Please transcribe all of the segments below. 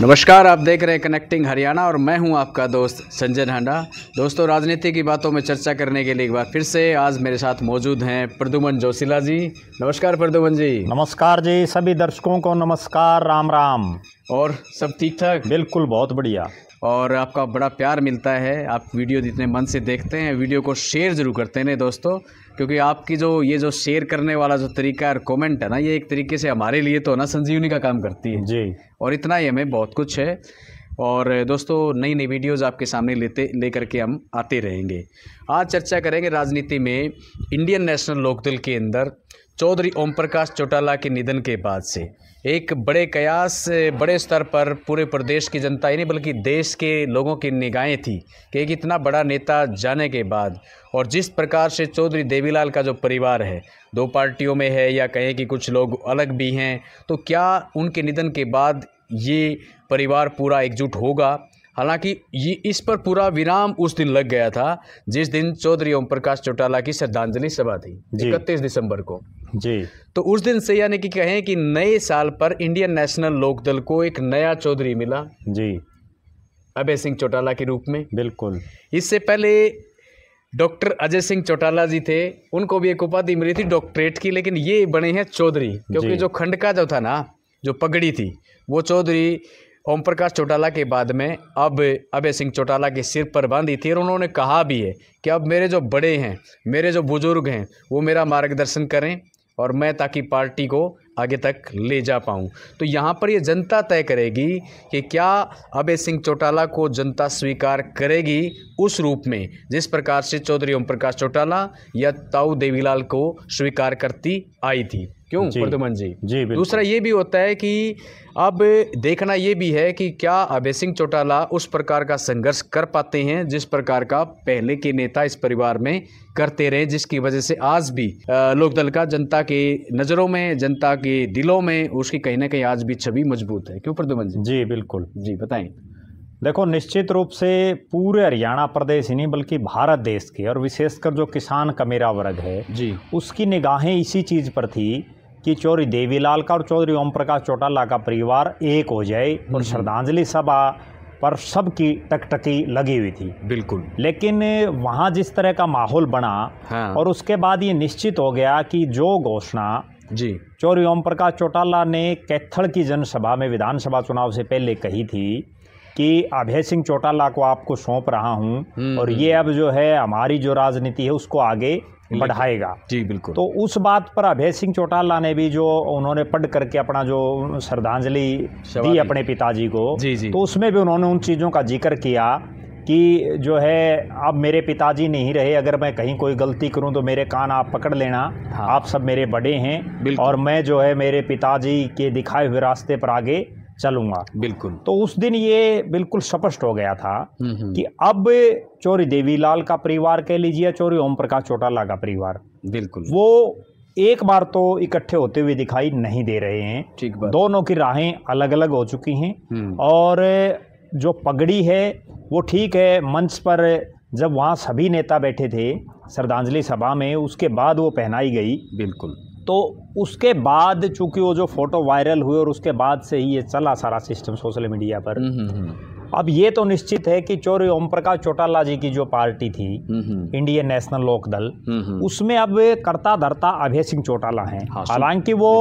नमस्कार, आप देख रहे हैं कनेक्टिंग हरियाणा और मैं हूं आपका दोस्त संजय हांडा। दोस्तों, राजनीति की बातों में चर्चा करने के लिए एक बार फिर से आज मेरे साथ मौजूद हैं प्रद्युमन जोशीला जी। नमस्कार प्रद्युमन जी। नमस्कार जी, सभी दर्शकों को नमस्कार, राम राम। और सब ठीक ठाक? बिल्कुल, बहुत बढ़िया। और आपका बड़ा प्यार मिलता है, आप वीडियो जितने मन से देखते हैं, वीडियो को शेयर ज़रूर करते हैं दोस्तों, क्योंकि आपकी जो शेयर करने वाला जो तरीका और कमेंट है ना, ये एक तरीके से हमारे लिए तो ना संजीवनी का काम करती है जी। और इतना ही हमें बहुत कुछ है। और दोस्तों, नई नई वीडियोज़ आपके सामने लेकर के हम आते रहेंगे। आज चर्चा करेंगे राजनीति में इंडियन नेशनल लोकदल के अंदर चौधरी ओम प्रकाश चौटाला के निधन के बाद से एक बड़े कयास, बड़े स्तर पर पूरे प्रदेश की जनता ही नहीं बल्कि देश के लोगों की निगाहें थी कि एक इतना बड़ा नेता जाने के बाद, और जिस प्रकार से चौधरी देवीलाल का जो परिवार है, दो पार्टियों में है या कहें कि कुछ लोग अलग भी हैं, तो क्या उनके निधन के बाद ये परिवार पूरा एकजुट होगा? हालांकि ये इस पर पूरा विराम उस दिन लग गया था जिस दिन चौधरी ओम प्रकाश चौटाला की श्रद्धांजलि सभा थी 31 दिसंबर को जी। तो उस दिन से यानी कि कहें कि नए साल पर इंडियन नेशनल लोकदल को एक नया चौधरी मिला जी, अभय सिंह चौटाला के रूप में। बिल्कुल। इससे पहले डॉक्टर अजय सिंह चौटाला जी थे, उनको भी एक उपाधि मिली थी डॉक्टरेट की, लेकिन ये बने हैं चौधरी, क्योंकि जो खंड का जो था ना, जो पगड़ी थी, वो चौधरी ओम प्रकाश चौटाला के बाद में अब अभय सिंह चौटाला के सिर पर बांधी थी। और उन्होंने कहा भी है कि अब मेरे जो बड़े हैं, मेरे जो बुजुर्ग हैं, वो मेरा मार्गदर्शन करें और मैं ताकि पार्टी को आगे तक ले जा पाऊँ। तो यहाँ पर ये जनता तय करेगी कि क्या अभय सिंह चौटाला को जनता स्वीकार करेगी उस रूप में जिस प्रकार से चौधरी ओम प्रकाश चौटाला या ताऊ देवीलाल को स्वीकार करती आई थी। क्यों प्रद्युमन जी? जी, दूसरा ये भी होता है कि अब देखना ये भी है कि क्या अभय सिंह चौटाला उस प्रकार का संघर्ष कर पाते हैं जिस प्रकार का पहले के नेता इस परिवार में करते रहे, जिसकी वजह से आज भी लोकदल का जनता के नज़रों में, जनता के दिलों में उसकी कहीं ना कहीं आज भी छवि मजबूत है। क्यों प्रद्युमन जी? जी, बिल्कुल। जी बताएं। देखो, निश्चित रूप से पूरे हरियाणा प्रदेश ही नहीं बल्कि भारत देश के, और विशेषकर जो किसान का मेरा वर्ग है जी, उसकी निगाहें इसी चीज़ पर थी कि चौधरी देवीलाल का और चौधरी ओम प्रकाश चौटाला का परिवार एक हो जाए, और श्रद्धांजलि सभा पर सबकी टकटकी लगी हुई थी। बिल्कुल। लेकिन वहाँ जिस तरह का माहौल बना, हाँ। और उसके बाद ये निश्चित हो गया कि जो घोषणा जी चौधरी ओम प्रकाश चौटाला ने कैथल की जनसभा में विधानसभा चुनाव से पहले कही थी कि अभय सिंह चौटाला को आपको सौंप रहा हूं, और ये अब जो है हमारी जो राजनीति है उसको आगे बढ़ाएगा। जी बिल्कुल। तो उस बात पर अभय सिंह चौटाला ने भी जो उन्होंने पढ़ करके अपना जो श्रद्धांजलि दी अपने पिताजी को, जी। तो उसमें भी उन्होंने उन चीज़ों का जिक्र किया कि जो है अब मेरे पिताजी नहीं रहे, अगर मैं कहीं कोई गलती करूं तो मेरे कान आप पकड़ लेना। हाँ। आप सब मेरे बड़े हैं और मैं जो है मेरे पिताजी के दिखाए हुए रास्ते पर आगे चलूंगा। बिल्कुल। तो उस दिन ये बिल्कुल स्पष्ट हो गया था कि अब चौधरी देवीलाल का परिवार कह लीजिए, चौधरी ओम प्रकाश चौटाला का परिवार, बिल्कुल वो एक बार तो इकट्ठे होते हुए दिखाई नहीं दे रहे हैं। ठीक बात। दोनों की राहें अलग अलग हो चुकी हैं, और जो पगड़ी है वो ठीक है, मंच पर जब वहाँ सभी नेता बैठे थे श्रद्धांजलि सभा में, उसके बाद वो पहनाई गई। बिल्कुल। तो उसके बाद चूंकि वो जो फोटो वायरल हुए और उसके बाद से ही ये चला सारा सिस्टम सोशल मीडिया पर, अब ये तो निश्चित है कि चौधरी ओम प्रकाश चौटाला जी की जो पार्टी थी इंडियन नेशनल लोकदल, उसमें अब कर्ता धर्ता अभय सिंह चौटाला हैं। हालांकि वो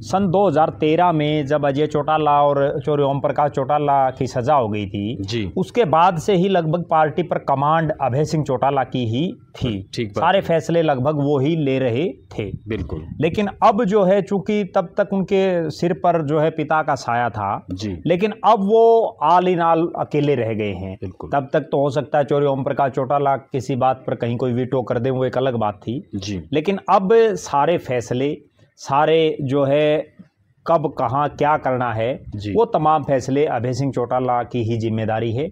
सन 2013 में जब अजय चौटाला और चौधरी ओम प्रकाश चौटाला की सजा हो गई थी, उसके बाद से ही लगभग पार्टी पर कमांड अभय सिंह चौटाला की ही थी। सारे फैसले लगभग वो ही ले रहे थे। बिल्कुल। लेकिन अब जो है चूंकि तब तक उनके सिर पर जो है पिता का साया था, लेकिन अब वो आल इन आल अकेले रह गए हैं। तब तक तो हो सकता है चौधरी ओम प्रकाश चौटाला किसी बात पर कहीं कोई वीटो कर दे, वो एक अलग बात थी। लेकिन अब सारे फैसले, सारे जो है कब कहाँ क्या करना है, वो तमाम फैसले अभय सिंह चौटाला की ही जिम्मेदारी है।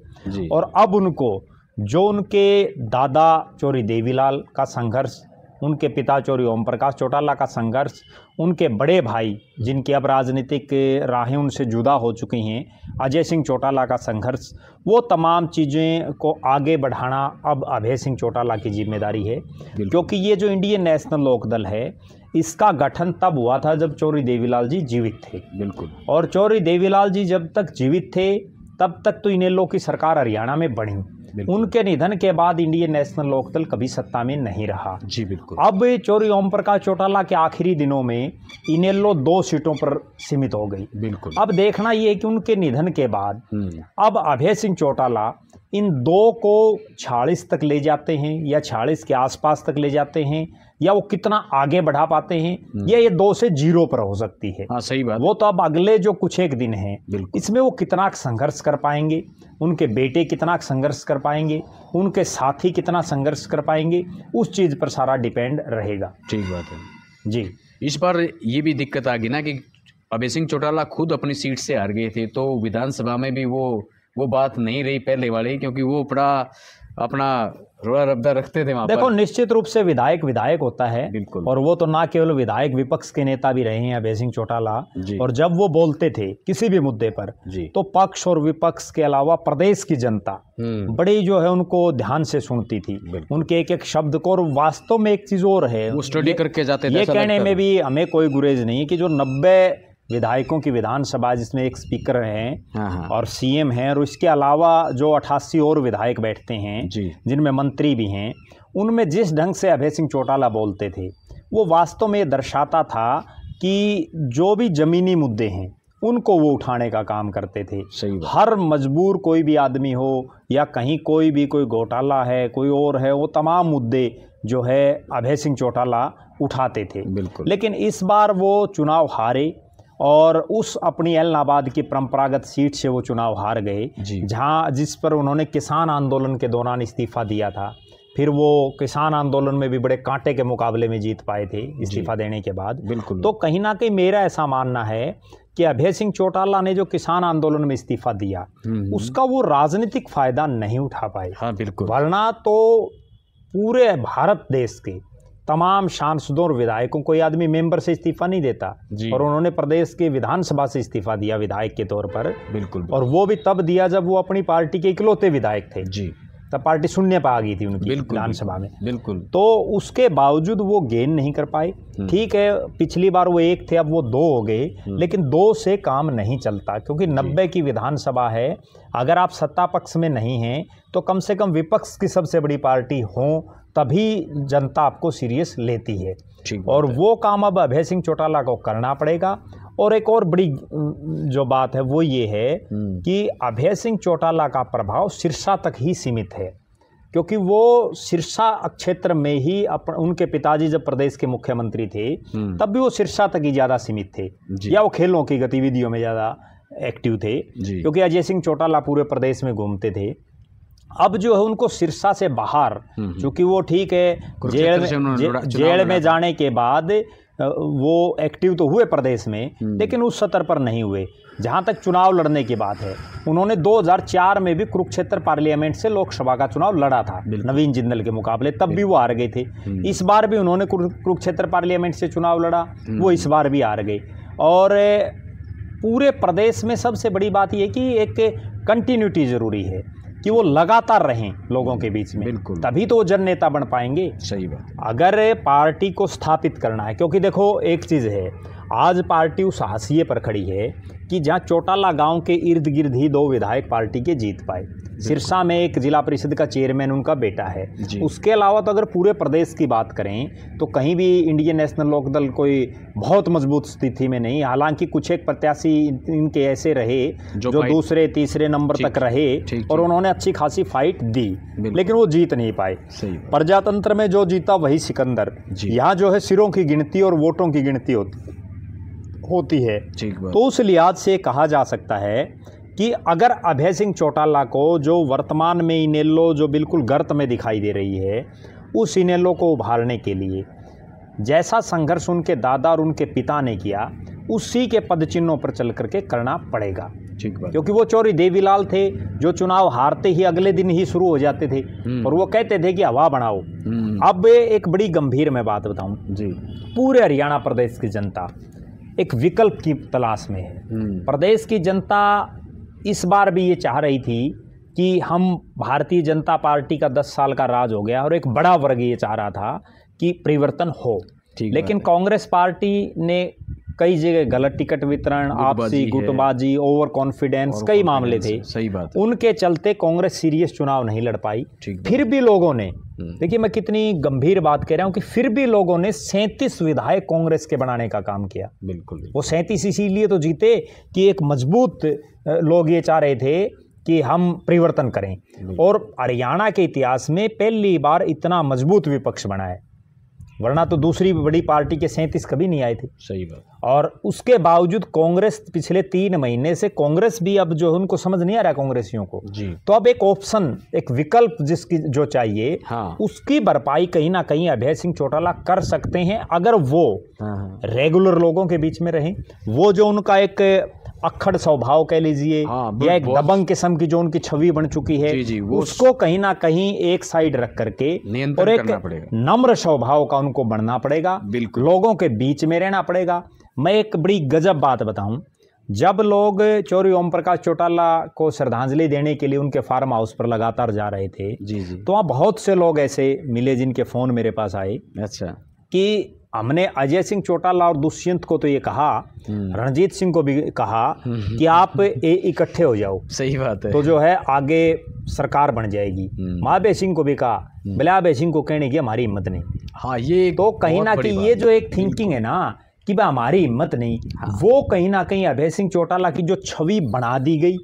और अब उनको जो उनके दादा चौधरी देवीलाल का संघर्ष, उनके पिता चौधरी ओम प्रकाश चौटाला का संघर्ष, उनके बड़े भाई जिनकी अब राजनीतिक राहें उनसे जुदा हो चुकी हैं, अजय सिंह चौटाला का संघर्ष, वो तमाम चीज़ें को आगे बढ़ाना अब अभय सिंह चौटाला की जिम्मेदारी है। क्योंकि ये जो इंडियन नेशनल लोकदल है, इसका गठन तब हुआ था जब चौधरी देवीलाल जी जीवित थे। बिल्कुल। और चौधरी देवीलाल जी जब तक जीवित थे तब तक तो इनेलो की सरकार हरियाणा में बनी। उनके निधन के बाद इंडियन नेशनल लोकदल कभी सत्ता में नहीं रहा। जी बिल्कुल। अब चौधरी ओम प्रकाश चौटाला के आखिरी दिनों में इनेलो 2 सीटों पर सीमित हो गई। बिल्कुल। अब देखना ये कि उनके निधन के बाद अब अभय सिंह चौटाला इन 2 को 46 तक ले जाते हैं या 46 के आसपास तक ले जाते हैं, या वो कितना आगे बढ़ा पाते हैं, या ये 2 से 0 पर हो सकती है। हाँ सही बात। वो तो अब अगले जो कुछ एक दिन हैं इसमें वो कितना संघर्ष कर पाएंगे, उनके बेटे कितना संघर्ष कर पाएंगे, उनके साथी कितना संघर्ष कर पाएंगे, उस चीज़ पर सारा डिपेंड रहेगा। ठीक बात है जी। इस बार ये भी दिक्कत आ गई ना कि अभय सिंह चौटाला खुद अपनी सीट से हार गए थे, तो विधानसभा में भी वो बात नहीं रही पहले वाली, क्योंकि वो अपना रोड़ा रब्दा रखते थे वहाँ पर। देखो निश्चित रूप से विधायक होता है। बिल्कुल। और वो तो ना केवल विधायक, विपक्ष के नेता भी रहे हैं अभय सिंह चौटाला। और जब वो बोलते थे किसी भी मुद्दे पर तो पक्ष और विपक्ष के अलावा प्रदेश की जनता बड़ी जो है उनको ध्यान से सुनती थी, उनके एक एक शब्द को। और वास्तव में एक चीज और है, वो स्टडी करके जाते थे। ये कहने में भी हमें कोई गुरेज नहीं कि जो 90 विधायकों की विधानसभा जिसमें एक स्पीकर हैं और सीएम हैं, और इसके अलावा जो 88 और विधायक बैठते हैं जिनमें मंत्री भी हैं, उनमें जिस ढंग से अभय सिंह चौटाला बोलते थे वो वास्तव में दर्शाता था कि जो भी जमीनी मुद्दे हैं उनको वो उठाने का काम करते थे। हर मजबूर कोई भी आदमी हो या कहीं कोई घोटाला है, कोई और है, वो तमाम मुद्दे जो है अभय सिंह चौटाला उठाते थे। लेकिन इस बार वो चुनाव हारे और उस अपनी एलनाबाद की परंपरागत सीट से वो चुनाव हार गए, जिस पर उन्होंने किसान आंदोलन के दौरान इस्तीफा दिया था। फिर वो किसान आंदोलन में भी बड़े कांटे के मुकाबले में जीत पाए थे इस्तीफा देने के बाद। तो कहीं ना कहीं मेरा ऐसा मानना है कि अभय सिंह चौटाला ने जो किसान आंदोलन में इस्तीफा दिया उसका वो राजनीतिक फायदा नहीं उठा पाए। हाँ बिल्कुल। वरना तो पूरे भारत देश के तमाम सांसदों और विधायकों को ये आदमी मेंबर से इस्तीफा नहीं देता, और उन्होंने प्रदेश के विधानसभा से इस्तीफा दिया विधायक के तौर पर। बिल्कुल। और वो भी तब दिया जब वो अपनी पार्टी के इकलौते विधायक थे। तब पार्टी शून्य पर आ गई थी उनकी विधानसभा में। बिल्कुल। तो उसके बावजूद वो गेन नहीं कर पाए। ठीक है, पिछली बार वो 1 थे, अब वो 2 हो गए, लेकिन 2 से काम नहीं चलता, क्योंकि 90 की विधानसभा है। अगर आप सत्ता पक्ष में नहीं हैं तो कम से कम विपक्ष की सबसे बड़ी पार्टी हो, तभी जनता आपको सीरियस लेती है। और वो काम अब अभय सिंह चौटाला को करना पड़ेगा। और एक और बड़ी जो बात है वो ये है कि अभय सिंह चौटाला का प्रभाव सिरसा तक ही सीमित है, क्योंकि वो सिरसा क्षेत्र में ही उनके पिताजी जब प्रदेश के मुख्यमंत्री थे तब भी वो सिरसा तक ही ज़्यादा सीमित थे, या वो खेलों की गतिविधियों में ज़्यादा एक्टिव थे, क्योंकि अजय सिंह चौटाला पूरे प्रदेश में घूमते थे। अब जो है उनको सिरसा से बाहर, क्योंकि वो ठीक है जेल में जाने के बाद वो एक्टिव तो हुए प्रदेश में, लेकिन उस स्तर पर नहीं हुए। जहां तक चुनाव लड़ने की बात है, उन्होंने 2004 में भी कुरुक्षेत्र पार्लियामेंट से लोकसभा का चुनाव लड़ा था नवीन जिंदल के मुकाबले, तब भी वो हार गए थे। इस बार भी उन्होंने कुरुक्षेत्र पार्लियामेंट से चुनाव लड़ा, वो इस बार भी हार गए। और पूरे प्रदेश में सबसे बड़ी बात यह कि एक कंटिन्यूटी जरूरी है, कि वो लगातार रहें लोगों के बीच में, तभी तो वो जन नेता बन पाएंगे। सही बात। अगर पार्टी को स्थापित करना है, क्योंकि देखो एक चीज़ है, आज पार्टी उस हाशिए पर खड़ी है कि जहां चौटाला गांव के इर्द गिर्द ही 2 विधायक पार्टी के जीत पाए। सिरसा में एक जिला परिषद का चेयरमैन उनका बेटा है। उसके अलावा तो अगर पूरे प्रदेश की बात करें तो कहीं भी इंडियन नेशनल लोकदल कोई बहुत मजबूत स्थिति में नहीं। हालांकि कुछ एक प्रत्याशी इनके ऐसे रहे जो दूसरे तीसरे नंबर तक रहे और उन्होंने अच्छी खासी फाइट दी, लेकिन वो जीत नहीं पाए। प्रजातंत्र में जो जीता वही सिकंदर। यहाँ जो है सिरों की गिनती और वोटों की गिनती होती है। तो उस लिहाज से कहा जा सकता है कि अगर अभय सिंह चौटाला को, जो वर्तमान में इनेलो जो बिल्कुल गर्त में दिखाई दे रही है, उस इनेलो को उभारने के लिए जैसा संघर्ष उनके दादा और उनके पिता ने किया, उसी के पदचिन्हों पर चल करके करना पड़ेगा। क्योंकि वो चौधरी देवीलाल थे जो चुनाव हारते ही अगले दिन ही शुरू हो जाते थे और वो कहते थे कि हवा बनाओ। अब एक बड़ी गंभीर मैं बात बताऊं जी, पूरे हरियाणा प्रदेश की जनता एक विकल्प की तलाश में है। प्रदेश की जनता इस बार भी ये चाह रही थी कि हम भारतीय जनता पार्टी का 10 साल का राज हो गया और एक बड़ा वर्ग ये चाह रहा था कि परिवर्तन हो। लेकिन कांग्रेस पार्टी ने कई जगह गलत टिकट वितरण, आपसी गुटबाजी, ओवर कॉन्फिडेंस, कई मामले थे। सही बात। उनके चलते कांग्रेस सीरियस चुनाव नहीं लड़ पाई। फिर भी लोगों ने, देखिए मैं कितनी गंभीर बात कह रहा हूं कि फिर भी लोगों ने 37 विधायक कांग्रेस के बनाने का काम किया। बिल्कुल। वो 37 इसीलिए तो जीते कि एक मजबूत लोग ये चाह रहे थे कि हम परिवर्तन करें, और हरियाणा के इतिहास में पहली बार इतना मजबूत विपक्ष बना है, वरना तो दूसरी बड़ी पार्टी के 37 कभी नहीं आए थे। सही बात। और उसके बावजूद कांग्रेस पिछले 3 महीने से, कांग्रेस भी अब जो उनको समझ नहीं आ रहा कांग्रेसियों को जी, तो अब एक ऑप्शन, एक विकल्प जिसकी जो चाहिए, हाँ, उसकी भरपाई कहीं ना कहीं अभय सिंह चौटाला कर सकते हैं अगर वो रेगुलर लोगों के बीच में रहें। वो जो उनका एक अक्खड़ स्वभाव कह लीजिए, या एक दबंग किस्म की जो उनकी छवि बन चुकी है, जी, उसको कहीं ना कहीं एक साइड रख करके और एक नम्र स्वभाव का उनको बनना पड़ेगा, लोगों के बीच में रहना पड़ेगा। मैं एक बड़ी गजब बात बताऊं, जब लोग चौधरी ओम प्रकाश चौटाला को श्रद्धांजलि देने के लिए उनके फार्म हाउस पर लगातार जा रहे थे, जी, तो वहाँ बहुत से लोग ऐसे मिले जिनके फ़ोन मेरे पास आए, अच्छा, कि हमने अजय सिंह चौटाला और दुष्यंत को तो ये कहा, रणजीत सिंह को भी कहा कि आप इकट्ठे हो जाओ, सही बात है, तो जो है आगे सरकार बन जाएगी। महाबे सिंह को भी कहा, बोले अभय सिंह को कहने की हमारी हिम्मत नहीं। हाँ, ये तो कहीं ना कहीं ये जो एक थिंकिंग है ना कि भाई हमारी हिम्मत नहीं, हाँ, वो कहीं ना कहीं अभय सिंह चौटाला की जो छवि बना दी गई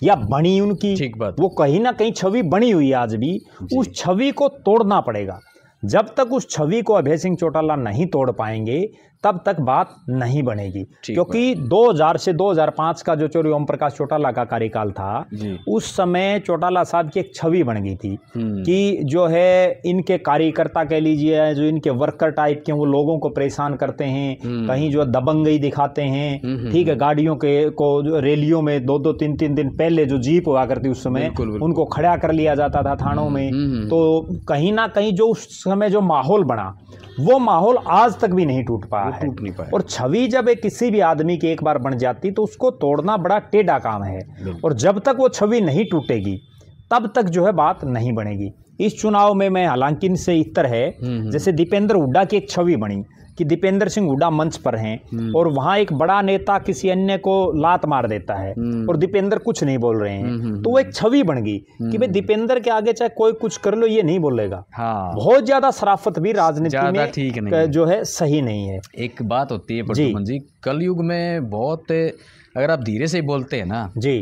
या बनी उनकी, ठीक बात, वो कहीं ना कहीं छवि बनी हुई है आज भी, उस छवि को तोड़ना पड़ेगा। जब तक उस छवि को अभय सिंह चौटाला नहीं तोड़ पाएंगे तब तक बात नहीं बनेगी, क्योंकि 2000 से 2005 का जो चौधरी ओम प्रकाश चौटाला का कार्यकाल था, उस समय चौटाला साहब की एक छवि बन गई थी कि जो है इनके कार्यकर्ता कह लीजिए, जो इनके वर्कर टाइप के वो लोगों को परेशान करते हैं, कहीं जो दबंगई दिखाते हैं, ठीक है, गाड़ियों के को रैलियों में 2-2, 3-3 दिन पहले जो जीप हुआ करती उस समय उनको खड़ा कर लिया जाता था थानों में। तो कहीं ना कहीं जो उस समय जो माहौल बना, वो माहौल आज तक भी नहीं टूट पाया है। और छवि जब एक किसी भी आदमी की एक बार बन जाती तो उसको तोड़ना बड़ा टेढ़ा काम है, और जब तक वो छवि नहीं टूटेगी तब तक जो है बात नहीं बनेगी। इस चुनाव में मैं हालांकि इनसे इतर है, जैसे दीपेंद्र हुड्डा की एक छवि बनी कि दीपेंद्र सिंह हुड्डा मंच पर हैं और वहां एक बड़ा नेता किसी अन्य को लात मार देता है और दीपेंद्र कुछ नहीं बोल रहे हैं, तो वो एक छवि बन गई कि भाई दीपेंद्र के आगे चाहे कोई कुछ कर लो ये नहीं बोलेगा। हाँ, बहुत ज्यादा शराफत भी राजनीति में ठीक नहीं जो है सही नहीं है। एक बात होती है प्रद्युमन जी, कलयुग में बहुत, अगर आप धीरे से बोलते हैं ना जी,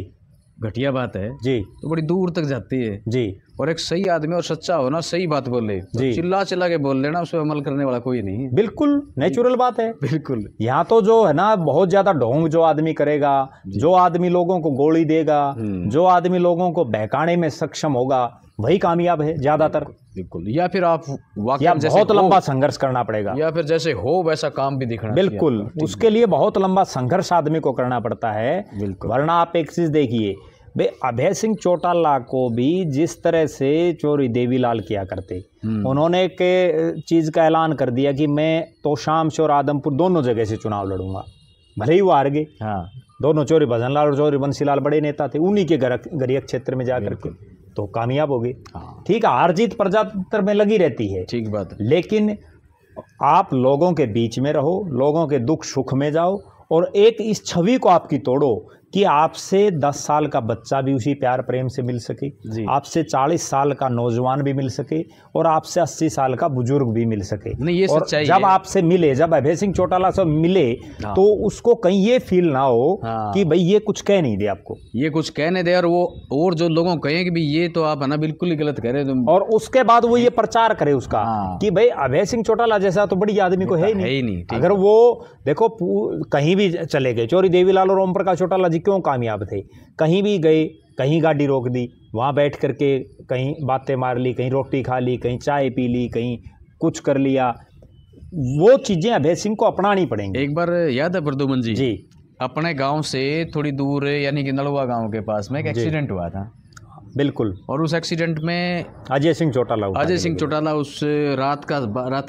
घटिया बात है जी, तो बड़ी दूर तक जाती है जी। और एक सही आदमी और सच्चा हो ना, सही बात बोले, तो चिल्ला चिल्ला के बोल लेना, उस पर अमल करने वाला कोई नहीं है। बिल्कुल नेचुरल बात है। बिल्कुल। यहाँ तो जो है ना बहुत ज्यादा ढोंग जो आदमी करेगा, जो आदमी लोगों को गोली देगा, जो आदमी लोगों को बहकाने में सक्षम होगा, वही कामयाब है ज्यादातर। बिल्कुल। या फिर आप बहुत लंबा संघर्ष करना पड़ेगा, या फिर जैसे हो वैसा काम भी दिखना। बिल्कुल, उसके लिए बहुत लंबा संघर्ष आदमी को करना पड़ता है। वरना आप एक चीज देखिए, भाई अभय सिंह चौटाला को भी जिस तरह से चौधरी देवीलाल किया करते, उन्होंने एक चीज का ऐलान कर दिया कि मैं तोशाम से और आदमपुर दोनों जगह से चुनाव लड़ूंगा, भले ही वो हार गए। हाँ, दोनों चौधरी भजनलाल और चौधरी बंसीलाल बड़े नेता थे, उन्हीं के गरीब क्षेत्र में जाकर के तो कामयाब हो गए। हाँ, ठीक है, हार जीत प्रजातंत्र में लगी रहती है, ठीक बात है, लेकिन आप लोगों के बीच में रहो, लोगों के दुख सुख में जाओ, और एक इस छवि को आपकी तोड़ो कि आपसे 10 साल का बच्चा भी उसी प्यार प्रेम से मिल सके, आपसे 40 साल का नौजवान भी मिल सके, और आपसे 80 साल का बुजुर्ग भी मिल सके। नहीं, ये और जब आपसे मिले, जब अभय सिंह चौटाला से मिले, तो उसको कहीं ये फील ना हो कि भाई ये कुछ कह नहीं दे, आपको ये कुछ कहने दे, और वो और जो लोगों को कहें कि भाई ये तो आप है ना बिल्कुल ही गलत कह रहे तुम, और उसके बाद वो ये प्रचार करे उसका कि भाई अभय सिंह चौटाला जैसा तो बड़ी आदमी को है ही नहीं। अगर वो देखो कहीं भी चले गए, चौधरी देवीलाल और ओम प्रकाश चौटाला क्यों कामयाब थे, कहीं भी गए, कहीं गाड़ी रोक दी, वहाँ बैठ करके कहीं बातें मार ली, कहीं रोटी खा ली, कहीं चाय पी ली, कहीं कुछ कर लिया, वो चीज़ें अभय सिंह को अपनानी पड़ेंगी। एक बार याद है प्रद्युमन जी, अपने गांव से थोड़ी दूर यानी कि नलवा गांव के पास में एक एक्सीडेंट हुआ था। बिल्कुल। और उस एक्सीडेंट में अजय सिंह चौटाला उस रात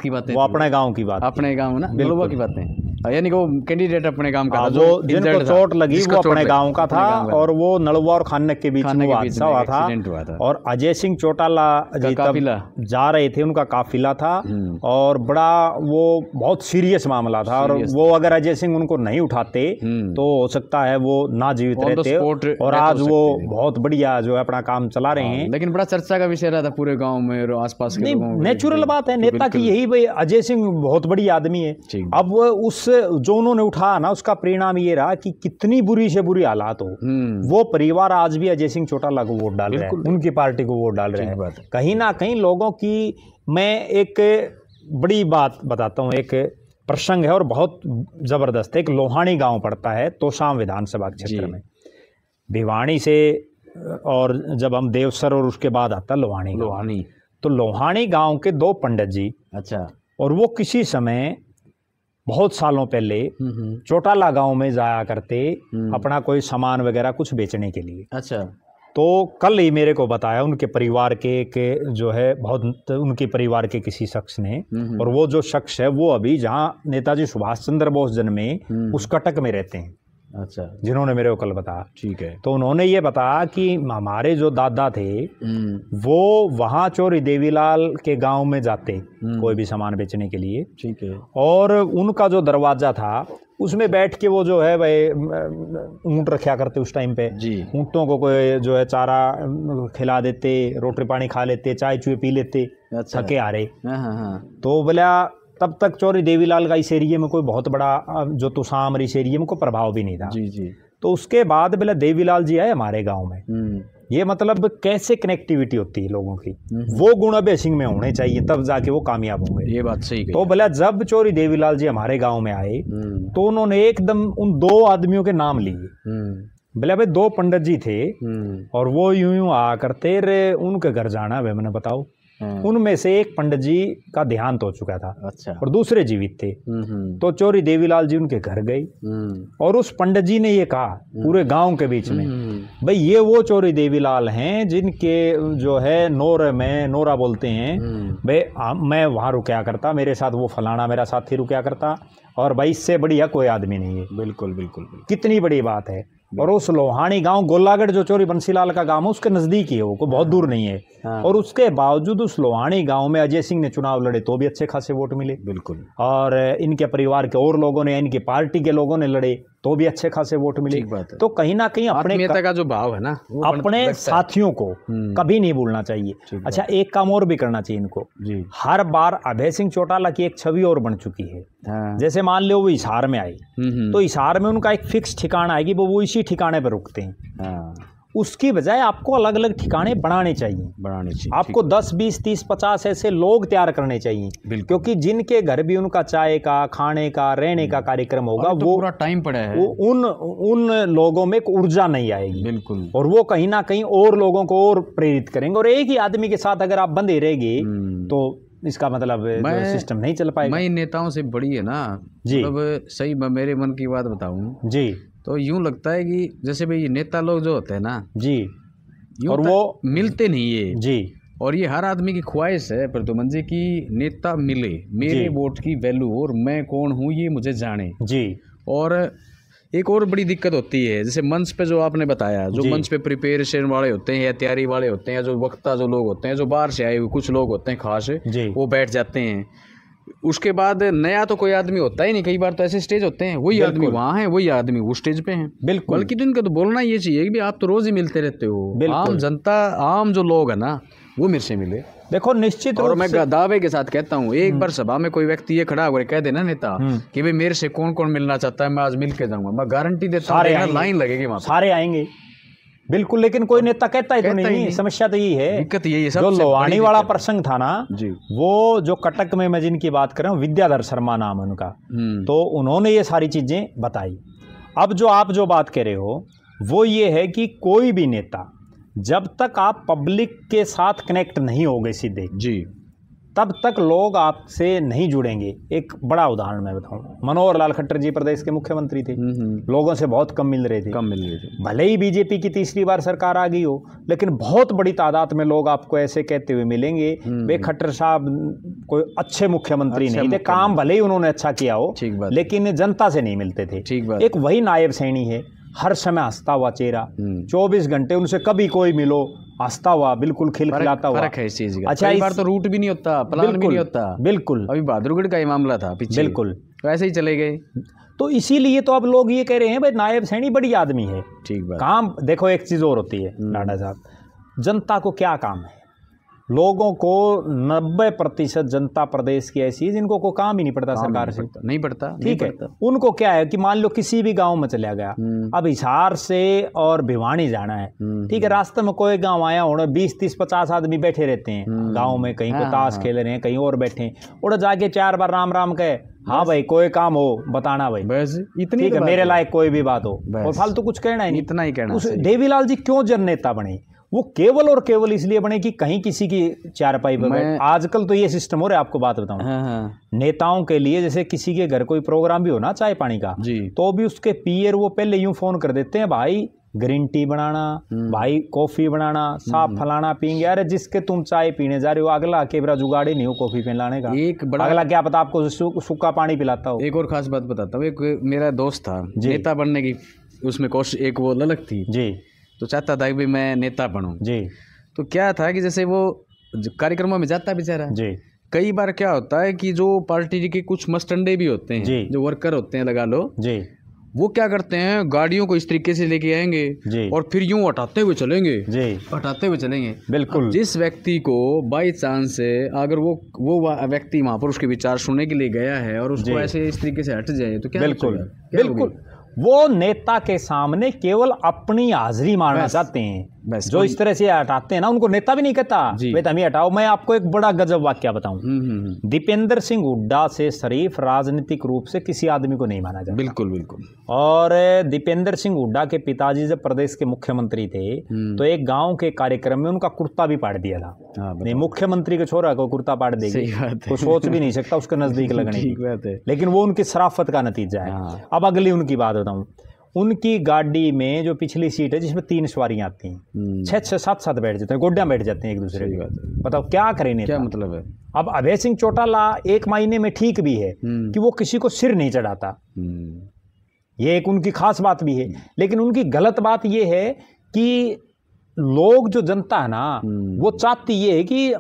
की बात है, वो अपने गांव की बात, अपने गांव ना, नलवा की बातें, यानी कि वो कैंडिडेट अपने गांव का था, वो जिनको चोट लगी वो अपने गांव का था, और वो नलवा और खानक के बीच में हादसा हुआ था। और अजय सिंह चौटाला जी तब जा रहे थे, उनका काफिला था, और बड़ा वो बहुत सीरियस मामला था, और वो अगर अजय सिंह उनको नहीं उठाते तो हो सकता है वो ना जीवित रहते, और आज वो बहुत बढ़िया जो है अपना काम चला रहे हैं। लेकिन बड़ा चर्चा का विषय रहा था पूरे गांव में और आसपास के लोगों में। नेचुरल बात है नेता की यही, भाई अजय सिंह बहुत बढ़िया आदमी है। अब उस जो उन्होंने उठाया ना, उसका परिणाम ये रहा कि कितनी बुरी से बुरी हालात हो, वो परिवार आज भी अजय सिंह चौटाला को वोट डाल रहे हैं, उनकी पार्टी को वोट डाल रहे हैं। कहीं ना कहीं लोगों की, मैं एक बड़ी बात बताता हूँ, एक प्रसंग है और बहुत जबरदस्त है। एक लोहानी गांव पड़ता है तोशाम विधानसभा क्षेत्र में, भिवानी से, और जब हम देवसर और उसके बाद आता लोहानी। तो लोहानी गांव के दो पंडित जी, अच्छा, और वो किसी समय बहुत सालों पहले चौटाला गांव में जाया करते अपना कोई सामान वगैरह कुछ बेचने के लिए। अच्छा, तो कल ही मेरे को बताया उनके परिवार के जो है, बहुत उनके परिवार के किसी शख्स ने, और वो जो शख्स है वो अभी जहाँ नेताजी सुभाष चंद्र बोस जन्मे उस कटक में रहते हैं। अच्छा, जिन्होंने मेरे को कल बताया। ठीक है। तो उन्होंने ये बताया कि हमारे जो दादा थे वो वहाँ चोरी देवीलाल के गांव में जाते कोई भी सामान बेचने के लिए। ठीक है। और उनका जो दरवाजा था उसमें बैठ के वो जो है भाई ऊँट रखा करते उस टाइम पे जी, ऊँटों को कोई जो है चारा खिला देते, रोटी पानी खा लेते, चाय चुए पी लेते। अच्छा, थके आ रहे। तो बोला तब तक चौरी देवीलाल का इस एरिया में कोई बहुत बड़ा जो तुसाम इस एरिया में कोई प्रभाव भी नहीं था। जी जी। तो उसके बाद बोला देवीलाल जी आए हमारे गांव में। ये मतलब कैसे कनेक्टिविटी होती है लोगों की, वो गुण अभय सिंह में होने चाहिए, तब जाके वो कामयाब होंगे। ये बात सही। तो बोला जब चौरी देवीलाल जी हमारे गांव में आए तो उन्होंने एकदम उन दो आदमियों के नाम लिए। बोले भाई दो पंडित जी थे और वो यूं आ करते रे, उनके घर जाना भाई मैंने बताओ। उनमें से एक पंडित जी का देहांत हो चुका था। अच्छा। और दूसरे जीवित थे। तो चौरी देवीलाल जी उनके घर गए और उस पंडित जी ने ये कहा पूरे गांव के बीच में, भाई ये वो चौरी देवीलाल हैं जिनके जो है नोरा बोलते हैं, भाई मैं वहां रुकया करता, मेरे साथ वो फलाना मेरा साथी रुकया करता, और भाई इससे बढ़िया कोई आदमी नहीं है। बिल्कुल बिल्कुल, कितनी बड़ी बात है। और उस लोहानी गांव गोलागढ़ जो चौरी बंसीलाल का गांव है उसके नजदीक ही है, वो कोई बहुत दूर नहीं है। हाँ। और उसके बावजूद उस लोहानी गांव में अजय सिंह ने चुनाव लड़े तो भी अच्छे खासे वोट मिले। बिल्कुल। और इनके परिवार के और लोगों ने, इनकी पार्टी के लोगों ने लड़े तो भी अच्छे खासे वोट मिले। तो कहीं ना कहीं अपने का जो भाव है ना, अपने साथियों को कभी नहीं भूलना चाहिए। अच्छा, एक काम और भी करना चाहिए इनको। हर बार अभय सिंह चौटाला की एक छवि और बन चुकी है। हाँ। जैसे मान लो वो हिसार में आए तो हिसार में उनका एक फिक्स ठिकाना है कि वो इसी ठिकाने पर रुकते हैं। हाँ। उसकी बजाय आपको अलग अलग ठिकाने बनाने चाहिए। आपको 10, 20, 30, 50 ऐसे लोग तैयार करने चाहिए, क्योंकि जिनके घर भी उनका चाय का, खाने का, रहने का कार्यक्रम होगा, तो वो पूरा टाइम पड़ा है, उन लोगों में एक ऊर्जा नहीं आएगी। बिल्कुल। और वो कहीं ना कहीं और लोगों को और प्रेरित करेंगे। और एक ही आदमी के साथ अगर आप बंधे रहेंगे तो इसका मतलब सिस्टम नहीं चल पाएगा। मैं इन नेताओं से बड़ी है ना जी, मतलब सही मेरे मन की बात बताऊं जी, तो यूं लगता है कि जैसे भाई नेता लोग जो होते हैं ना जी, और वो मिलते नहीं है जी, और ये हर आदमी की ख्वाहिश है प्रद्युमन जी की नेता मिले, मेरे वोट की वैल्यू और मैं कौन हूँ ये मुझे जाने जी। और एक और बड़ी दिक्कत होती है, जैसे मंच पे जो आपने बताया, जो मंच पे प्रिपरेशन वाले होते हैं या तैयारी वाले होते हैं, जो वक्ता जो लोग होते हैं, जो बाहर से आए हुए कुछ लोग होते हैं खास, वो बैठ जाते हैं। उसके बाद नया तो कोई आदमी होता ही नहीं। कई बार तो ऐसे स्टेज होते हैं वही आदमी वहाँ है, वही आदमी वो स्टेज पे हैं। बिल्कुल। बल्कि तो इनका तो बोलना ये चाहिए कि आप तो रोज ही मिलते रहते हो, आम जनता, आम जो लोग है ना वो मेरे से मिले। देखो निश्चित, और मैं दावे के साथ कहता हूँ, एक बार सभा में कोई व्यक्ति ये खड़ा होकर कह देना नेता कि भाई मेरे से कौन कौन मिलना चाहता है, मैं आज मिल के जाऊंगा, मैं गारंटी देता हूँ लाइन लगेगी वहाँ, सारे आएंगे। बिल्कुल। लेकिन कोई नेता कहता ही तो नहीं। समस्या तो यही है, दिक्कत यही है। जो लोहानी वाला प्रसंग था ना जी, वो जो कटक में मैं जिनकी बात कर रहा हूँ, विद्याधर शर्मा नाम है उनका, तो उन्होंने ये सारी चीजें बताई। अब जो आप जो बात कह रहे हो वो ये है कि कोई भी नेता जब तक आप पब्लिक के साथ कनेक्ट नहीं हो गए सीधे जी, तब तक लोग आपसे नहीं जुड़ेंगे। एक बड़ा उदाहरण मैं बताऊं, मनोहर लाल खट्टर जी प्रदेश के मुख्यमंत्री थे, लोगों से बहुत कम मिल रहे थे। भले ही बीजेपी की तीसरी बार सरकार आ गई हो, लेकिन बहुत बड़ी तादाद में लोग आपको ऐसे कहते हुए मिलेंगे, वे खट्टर साहब कोई अच्छे मुख्यमंत्री नहीं थे, काम भले ही उन्होंने अच्छा किया हो लेकिन जनता से नहीं मिलते थे। एक वही नायब सैनी है, हर समय हंसता हुआ चेहरा, 24 घंटे उनसे कभी कोई मिलो हंसता हुआ, बिल्कुल खिलखिलाता हुआ। फर्क है इस चीज का। अच्छा, इस बार तो रूट भी नहीं होता, प्लान भी नहीं होता। बिल्कुल, अभी बहादुरगढ़ का ही मामला था पीछे, बिल्कुल वैसे ही चले गए। तो इसीलिए तो अब लोग ये कह रहे हैं भाई नायब सैनी बड़ी आदमी है। ठीक बात। काम देखो, एक चीज और होती है नाडा साहब, जनता को क्या काम है? लोगों को 90% जनता प्रदेश की ऐसी है जिनको को काम ही नहीं पड़ता सरकार से, नहीं पड़ता। ठीक है, उनको क्या है कि मान लो किसी भी गांव में चला गया, अब हिसार से और भिवानी जाना है, ठीक है, रास्ते में कोई गांव आया हो, 20, 30, 50 आदमी बैठे रहते हैं गांव में, कहीं को ताश खेल रहे हैं, कहीं और बैठे हैं, और जाके 4 बार राम राम कहे, हाँ भाई कोई काम हो बताना भाई, बस इतनी, ठीक है, मेरे लायक कोई भी बात हो, और फालतू कुछ कहना है नहीं, इतना ही कहना। देवीलाल जी क्यों जन नेता बने? वो केवल और केवल इसलिए बने कि कहीं किसी की चारपाई पर। आजकल तो ये सिस्टम हो रहा है, आपको बात बताऊं, नेताओं के लिए जैसे किसी के घर कोई प्रोग्राम भी हो ना चाय पानी का, तो भी उसके पीयर वो पहले यूं फोन कर देते हैं, भाई ग्रीन टी बनाना, भाई कॉफी बनाना, साफ फलाना पियेंगे। अरे जिसके तुम चाय पीने जा रहे हो अगला केवरा जुगाड़ी नहीं हो कॉफी पिलाने का, एक बड़ा अगला क्या पता आपको सूखा पानी पिलाता हो। एक और खास बात बताता हूँ, एक मेरा दोस्त था नेता बनने की, उसमें कोशिश एक वो ललक थी जी, तो चाहता था कि मैं नेता बनूं जी। तो क्या था कि जैसे वो कार्यक्रमों में जाता बेचारा जी, कई बार क्या होता है कि जो पार्टी के कुछ मस्टंडे भी होते हैं जी, जो वर्कर होते हैं लगा लो जी, वो क्या करते हैं गाड़ियों को इस तरीके से लेके आएंगे जी, और फिर यूं हटाते हुए चलेंगे जी, हटाते हुए चलेंगे। बिल्कुल, जिस व्यक्ति को बाई चांस से अगर वो व्यक्ति वहां पर उसके विचार सुनने के लिए गया है और उसको ऐसे इस तरीके से हट जाए तो क्या? बिल्कुल बिल्कुल, वो नेता के सामने केवल अपनी हाजिरी मारना चाहते हैं। जो इस तरह से हटाते हैं ना, उनको नेता भी नहीं कहता, वे तभी हटाओ। मैं आपको एक बड़ा गजब वाक्य बताऊं, दीपेंद्र सिंह हुड्डा से शरीफ राजनीतिक रूप से किसी आदमी को नहीं माना जाता। बिल्कुल बिल्कुल। और दीपेंद्र सिंह हुड्डा के पिताजी जब प्रदेश के मुख्यमंत्री थे तो एक गांव के कार्यक्रम में उनका कुर्ता भी पाड़ दिया था। नहीं, मुख्यमंत्री के छोरा को कुर्ता पाड़ देगी तो सोच भी नहीं सकता उसके नजदीक लगने की, लेकिन वो उनकी शराफत का नतीजा है। अब अगली उनकी बात बताऊं, उनकी गाड़ी में जो पिछली सीट है जिसमें 3 सवारियां आती हैं, 6-6, 7-7 बैठ जाते हैं, गोड्या बैठ जाते हैं एक दूसरे के। बताओ क्या करें, क्या मतलब है? अब अभय सिंह चौटाला एक मायने में ठीक भी है कि वो किसी को सिर नहीं चढ़ाता, ये एक उनकी खास बात भी है, लेकिन उनकी गलत बात ये है कि लोग जो जनता है ना वो चाहती ये है कि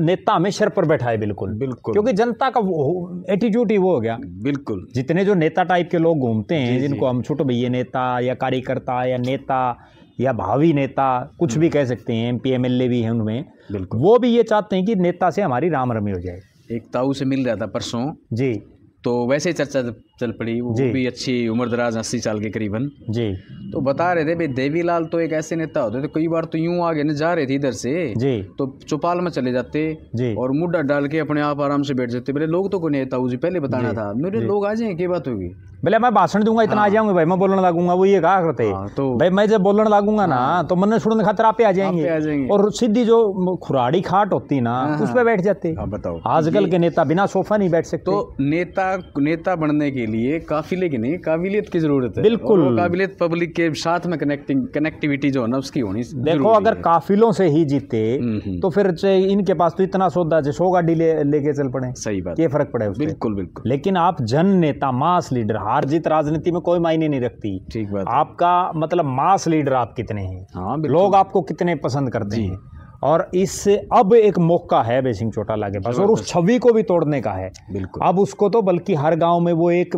नेता हमें सिर पर बैठाए। बिल्कुल बिल्कुल, क्योंकि जनता का वो एटीट्यूड ही वो हो गया। बिल्कुल, जितने जो नेता टाइप के लोग घूमते हैं जिनको हम छोटे भैया नेता या कार्यकर्ता या नेता या भावी नेता कुछ भी कह सकते हैं, MP MLA भी हैं उनमें, बिल्कुल वो भी ये चाहते हैं कि नेता से हमारी राम रमी हो जाए। एक ताऊ से मिल रहा था परसों जी, तो वैसे चर्चा चल पड़ी, वो भी अच्छी उम्र दराज 80 साल के करीबन जी, तो बता रहे थे भाई देवीलाल तो एक ऐसे नेता होते थे, कई बार तो यूं आगे न जा रहे थे इधर से जी, तो चौपाल में चले जाते जी, और मुड्ढा डाल के अपने आप आराम से बैठ जाते। बोले लोग तो को नहीं आता, उसे पहले बताना था, मेरे लोग आ जाए, क्या बात होगी? बोले मैं भाषण दूंगा इतना आ जाऊंगा भाई, मैं बोलने लगूंगा, वो ये कहा करते तो भाई मैं जब बोलने लगूंगा ना तो मन सुनने खातर आप आ जाएंगे, और सीधी जो खुराड़ी खाट होती ना उस पर बैठ जाते। बताओ, आजकल के नेता बिना सोफा नहीं बैठ सकते। तो नेता बनने के लिए काफिले की नहीं, काबिलियत की जरूरत है। बिल्कुल, काबिलियत पब्लिक के साथ में कनेक्टिविटी जो है ना उसकी होनी। देखो अगर काफिलों से ही जीते तो फिर इनके पास तो इतना सौदा 100 गाड़ी लेके चल पड़े, सही बात, ये फर्क पड़े। बिल्कुल बिल्कुल, लेकिन आप जन नेता, मास लीडर, हार जीत राजनीति में कोई मायने नहीं रखती। ठीक बात, आपका मतलब मास लीडर आप कितने हैं, हाँ, लोग आपको कितने पसंद करते हैं, और इससे अब एक मौका है अभय सिंह चौटाला के पास, और उस छवि को भी तोड़ने का है। बिल्कुल, अब उसको तो बल्कि हर गांव में वो एक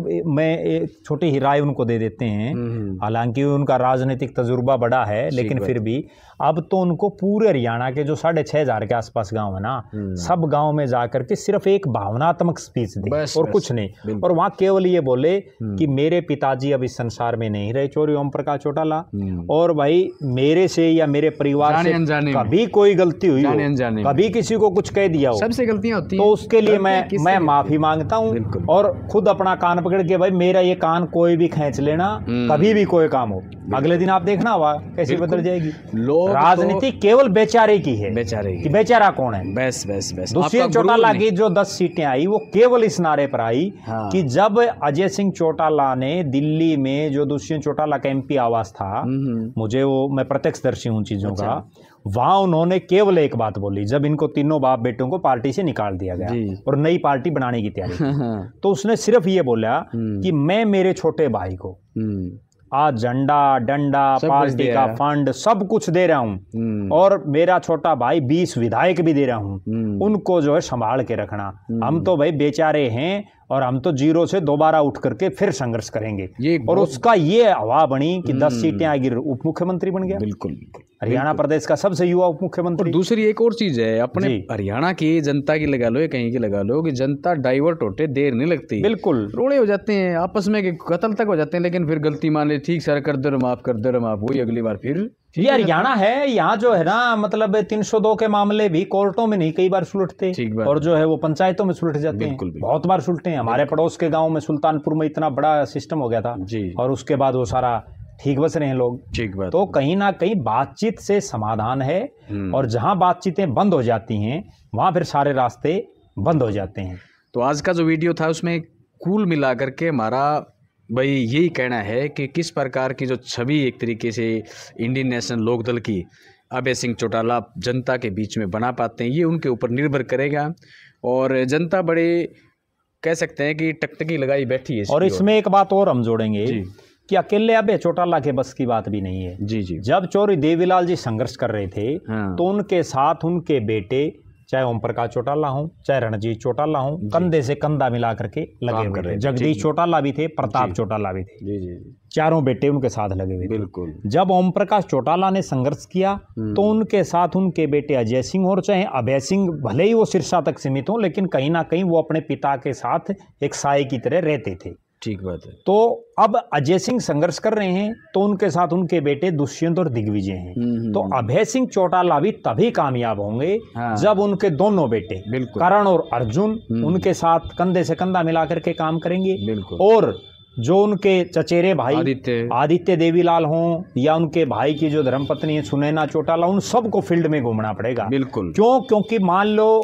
छोटी ही राय उनको दे देते हैं, हालांकि उनका राजनीतिक तजुर्बा बड़ा है, लेकिन फिर भी अब तो उनको पूरे हरियाणा के जो 6,500 के आसपास गांव है ना, सब गांव में जाकर के सिर्फ एक भावनात्मक स्पीच दे और कुछ नहीं, और वहां केवल ये बोले कि मेरे पिताजी अब इस संसार में नहीं रहे, चौधरी ओम प्रकाश चौटाला, और भाई मेरे से या मेरे परिवार से कभी कोई कोई गलती हुई जाने हो, अनजाने में। कभी किसी को कुछ कह दिया हो, सबसे गलतियां होती हैं, तो उसके लिए गलतियां किससे मैं होती माफी हैं? मांगता हूँ। बिल्कुल। और खुद अपना कान पकड़ के, भाई मेरा ये कान कोई भी खींच लेना, कभी भी कोई काम हो, अगले दिन आप देखना हुआ कैसी बदल जाएगी। लोग राजनीति केवल बेचारे की है, बेचारे कि बेचारा कौन है। बस बस बस दुष्यंत चौटाला की जो 10 सीटें आई वो केवल इस नारे पर आई हाँ। कि जब अजय सिंह चौटाला ने दिल्ली में, जो दुष्यंत चौटाला का एमपी आवास था, मुझे वो, मैं प्रत्यक्षदर्शी हूँ चीजों का, वहां उन्होंने केवल एक बात बोली, जब इनको तीनों बाप बेटों को पार्टी से निकाल दिया गया और नई पार्टी बनाने की तैयारी की, तो उसने सिर्फ ये बोला कि मैं मेरे छोटे भाई को आज झंडा डंडा पार्टी का फंड सब कुछ दे रहा हूँ, और मेरा छोटा भाई 20 विधायक भी दे रहा हूँ, उनको जो है संभाल के रखना। हम तो भाई बेचारे हैं और हम तो जीरो से दोबारा उठ करके फिर संघर्ष करेंगे। और उसका ये हवा बनी कि 10 सीटें आगे उप मुख्यमंत्री बन गया। बिल्कुल हरियाणा प्रदेश का सबसे युवा उप मुख्यमंत्री। दूसरी एक और चीज है, अपने हरियाणा की जनता की लगा लो या कहीं की लगा लो, कि जनता डाइवर्ट होते देर नहीं लगती, बिल्कुल रोड़े हो जाते हैं आपस में, कत्ल तक हो जाते हैं, लेकिन फिर गलती मान ले, ठीक सर कर दो माफ, कर दो माफ, वही अगली बार फिर। ये हरियाणा है, यहाँ जो है ना, मतलब 302 के मामले भी कोर्टों में नहीं, कई बार सुलटते, और जो है वो पंचायतों में सुलट जाते हैं, बहुत बार सुलटे हैं। हमारे पड़ोस के गांव में सुल्तानपुर में इतना बड़ा सिस्टम हो गया था, और उसके बाद वो सारा ठीक बस रहे हैं लोग। ठीक बात। तो कहीं ना कहीं बातचीत से समाधान है, और जहां बातचीतें बंद हो जाती हैं वहां फिर सारे रास्ते बंद हो जाते हैं। तो आज का जो वीडियो था उसमें कुल मिला करके हमारा भाई यही कहना है कि किस प्रकार की जो छवि एक तरीके से इंडियन नेशनल लोकदल की अभय सिंह चौटाला जनता के बीच में बना पाते हैं, ये उनके ऊपर निर्भर करेगा। और जनता बड़े कह सकते हैं कि टकटकी लगाई बैठी है। और इसमें एक बात और हम जोड़ेंगे कि अकेले अभय चौटाला के बस की बात भी नहीं है। जब चौधरी देवीलाल जी संघर्ष कर रहे थे, तो उनके साथ उनके बेटे, चाहे ओम प्रकाश चौटाला हो, चाहे रणजीत चौटाला हो, कंधे से कंधा मिला करके लगे हुए थे। जगदीश चौटाला भी थे, प्रताप चौटाला भी थे, चारों बेटे उनके साथ लगे हुए थे। बिल्कुल। जब ओम प्रकाश चौटाला ने संघर्ष किया, तो उनके साथ उनके बेटे अजय सिंह, और चाहे अभय सिंह भले ही वो सिरसा तक सीमित हो, लेकिन कहीं ना कहीं वो अपने पिता के साथ एक साये की तरह रहते थे। ठीक बात है। तो अब अजय सिंह संघर्ष कर रहे हैं, तो उनके साथ उनके बेटे दुष्यंत और दिग्विजय हैं। तो अभय सिंह चौटाला भी तभी कामयाब होंगे जब उनके दोनों बेटे करण और अर्जुन उनके साथ कंधे से कंधा मिला करके काम करेंगे। और जो उनके चचेरे भाई आदित्य देवीलाल हों, या उनके भाई की जो धर्मपत्नी है सुनैना चौटाला, उन सबको फील्ड में घूमना पड़ेगा। बिल्कुल। क्यों? क्योंकि मान लो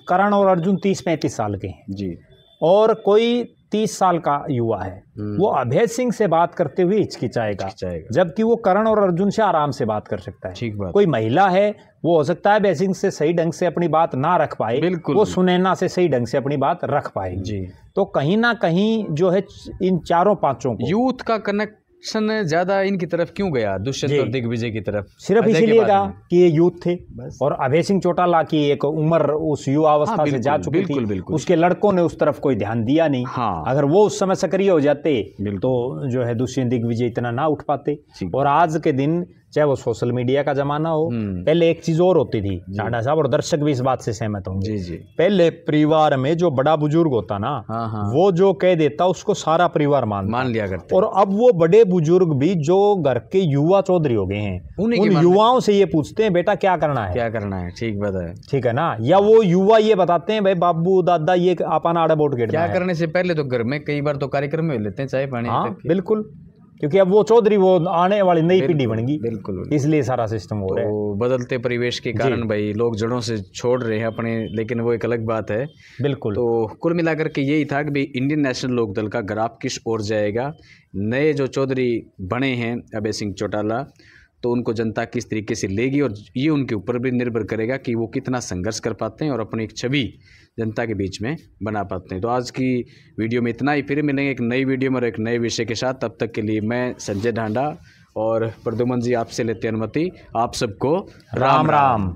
करण और अर्जुन 30-35 साल के हैं, और कोई 30 साल का युवा है, वो अभय सिंह से बात करते हुए हिचकिचाएगा, जबकि वो करण और अर्जुन से आराम से बात कर सकता है। ठीक बात। कोई महिला है, वो हो सकता है अभय सिंह से सही ढंग से अपनी बात ना रख पाए, वो सुनैना से सही ढंग से अपनी बात रख पाएगी। तो कहीं ना कहीं जो है इन चारों पांचों को यूथ का कनेक्शन ज्यादा इनकी तरफ क्यों गया, दुष्यंत और दिग्विजय की तरफ? सिर्फ इसीलिए कि ये यूथ थे, और अभय सिंह चौटाला की एक उम्र उस युवा अवस्था से जा चुकी थी, उसके लड़कों ने उस तरफ कोई ध्यान दिया नहीं। अगर वो उस समय सक्रिय हो जाते तो जो है दुष्यंत दिग्विजय इतना ना उठ पाते। और आज के दिन चाहे वो सोशल मीडिया का जमाना हो, पहले एक चीज और होती थी ढांडा साहब, और दर्शक भी इस बात से सहमत होंगे। पहले परिवार में जो बड़ा बुजुर्ग होता ना, वो जो कह देता उसको सारा परिवार मान लिया करता। और अब वो बड़े बुजुर्ग भी जो घर के युवा चौधरी हो गए हैं, उन युवाओं से ये पूछते हैं बेटा क्या करना है, क्या करना है। ठीक बात है, ठीक है ना। या वो युवा ये बताते हैं भाई बाबू दादा ये आपन आड़ा बोट गेट क्या करने से पहले तो घर में कई बार तो कार्यक्रम में लेते हैं चाय पानी। बिल्कुल, क्योंकि अब वो चौधरी वो आने वाली नई पीढ़ी बन गई। बिल्कुल, इसलिए सारा सिस्टम हो रहा है। तो बदलते परिवेश के कारण भाई लोग जड़ों से छोड़ रहे हैं अपने, लेकिन वो एक अलग बात है। बिल्कुल। तो कुल मिलाकर के यही था कि भाई इंडियन नेशनल लोकदल का ग्राफ किस ओर जाएगा, नए जो चौधरी बने हैं अभय सिंह चौटाला, तो उनको जनता किस तरीके से लेगी, और ये उनके ऊपर भी निर्भर करेगा कि वो कितना संघर्ष कर पाते हैं और अपनी एक छवि जनता के बीच में बना पाते हैं। तो आज की वीडियो में इतना ही, फिर मिलेंगे एक नई वीडियो में और एक नए विषय के साथ। तब तक के लिए मैं संजय ढांडा और प्रद्युमन जी आपसे लेते अनुमति। आप सबको राम राम।